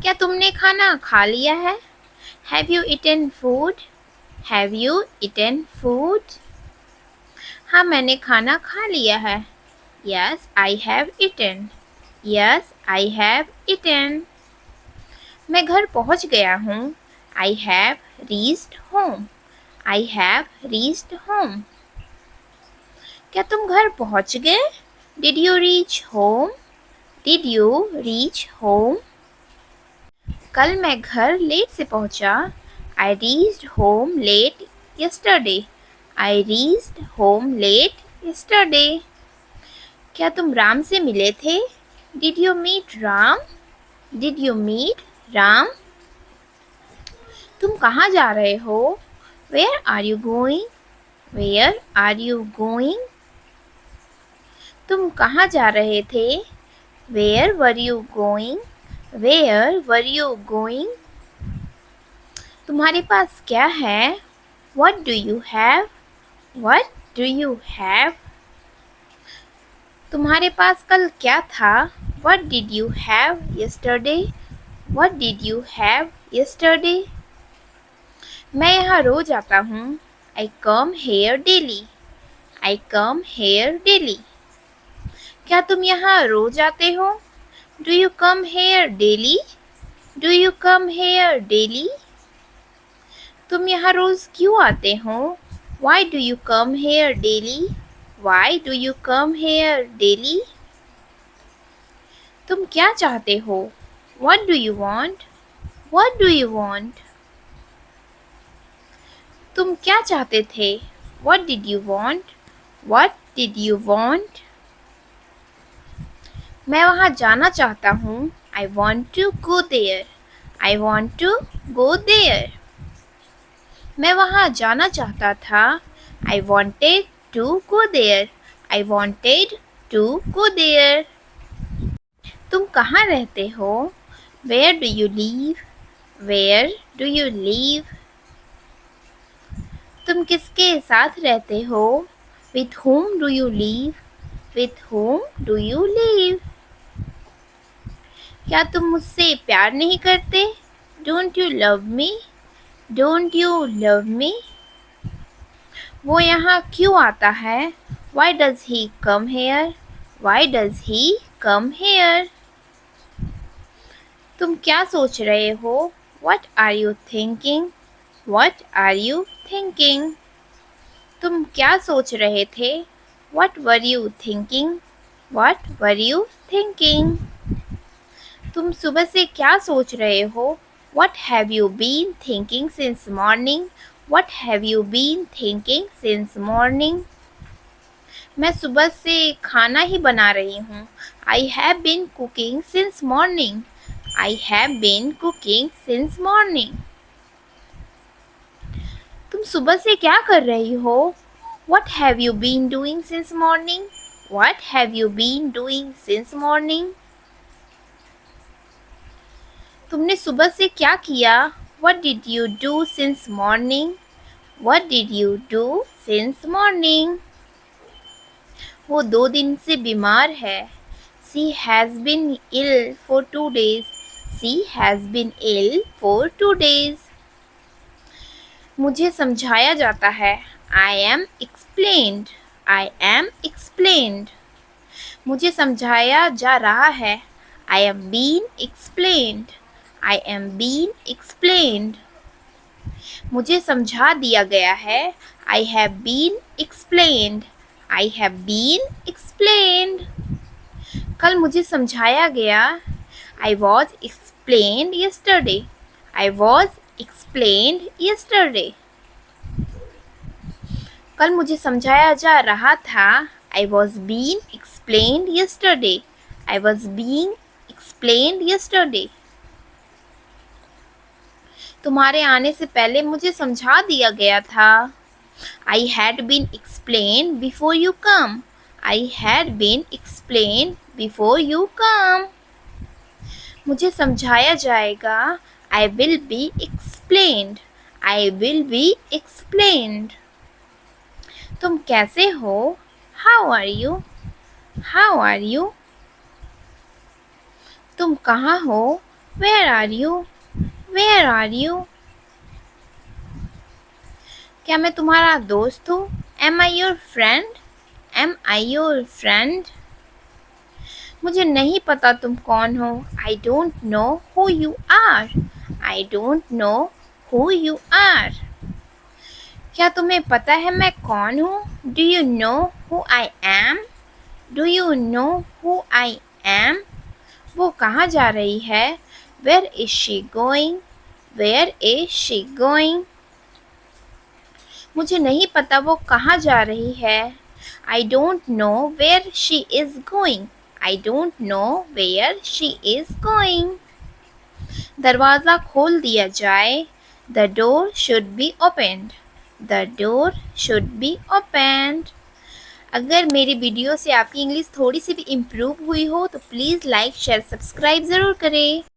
क्या तुमने खाना खा लिया है? Have you eaten food? Have you eaten food? हाँ, मैंने खाना खा लिया है। Yes, I have eaten. Yes, I have eaten. मैं घर पहुंच गया हूँ। I have reached home. I have reached home. क्या तुम घर पहुंच गए? Did you reach home? Did you reach home? कल मैं घर लेट से पहुंचा। I reached home late yesterday. I reached home late yesterday. क्या तुम राम से मिले थे? Did you meet Ram? Did you meet Ram? तुम कहाँ जा रहे हो? Where are you going? Where are you going? तुम कहाँ जा रहे थे? Where were you going? Where were you going? तुम्हारे पास क्या है? What do you have? What do you have? तुम्हारे पास कल क्या था? What did you have yesterday? What did you have yesterday? मैं यहाँ रोज आता हूँ। I come here daily. I come here daily. क्या तुम यहाँ रोज आते हो? Do you come here daily? Do you come here daily? तुम यहाँ रोज क्यों आते हो? Why do you come here daily? Why do you come here daily? तुम क्या चाहते हो? What do you want? What do you want? तुम क्या चाहते थे? What did you want? What did you want? मैं वहाँ जाना चाहता हूँ। I want to go there. I want to go there. मैं वहाँ जाना चाहता था। I wanted to go there. I wanted to go there. तुम कहाँ रहते हो? Where do you live? Where do you live? तुम किसके साथ रहते हो? With whom do you live? With whom do you live? क्या तुम मुझसे प्यार नहीं करते? Don't you love me? Don't you love me? वो यहाँ क्यों आता है? Why does he come here? Why does he come here? तुम क्या सोच रहे हो? What are you thinking? What are you thinking? तुम क्या सोच रहे थे? What were you thinking? What were you thinking? तुम सुबह से क्या सोच रहे हो? What have you been thinking since morning? What have you been thinking since morning? मैं सुबह से खाना ही बना रही हूँ। I have been cooking since morning. I have been cooking since morning. तुम सुबह से क्या कर रही हो? What have you been doing since morning? What have you been doing since morning? तुमने सुबह से क्या किया? What did you do since morning? What did you do since morning? वो 2 दिन से बीमार है। She has been ill for 2 days. She has been ill for 2 days. मुझे समझाया जाता है। I am explained. I am explained. मुझे समझाया जा रहा है। I am being explained. I am being explained. मुझे समझा दिया गया है। I have been explained. I have been explained. कल मुझे समझाया गया। I was explained yesterday. I was explained yesterday. कल मुझे समझाया जा रहा था। I was being explained yesterday. I was being explained yesterday. तुम्हारे आने से पहले मुझे समझा दिया गया था। I had been explained before you come. I had been explained before you come. मुझे समझाया जाएगा। I will be explained. I will be explained. तुम कैसे हो? How are you? How are you? तुम कहाँ हो? Where are you? Where are you? क्या मैं तुम्हारा दोस्त हूँ? Am I your friend? Am I your friend? मुझे नहीं पता तुम कौन हो। I don't know who you are. I don't know who you are. क्या तुम्हें पता है मैं कौन हूँ? Do you know who I am? Do you know who I am? वो कहाँ जा रही है? Where is she going? Where is she going? मुझे नहीं पता वो कहाँ जा रही है। I don't know where she is going. I don't know where she is going. दरवाज़ा खोल दिया जाए। The door should be opened. The door should be opened. अगर मेरी वीडियो से आपकी इंग्लिश थोड़ी सी भी इम्प्रूव हुई हो तो प्लीज़ लाइक शेयर सब्सक्राइब ज़रूर करें।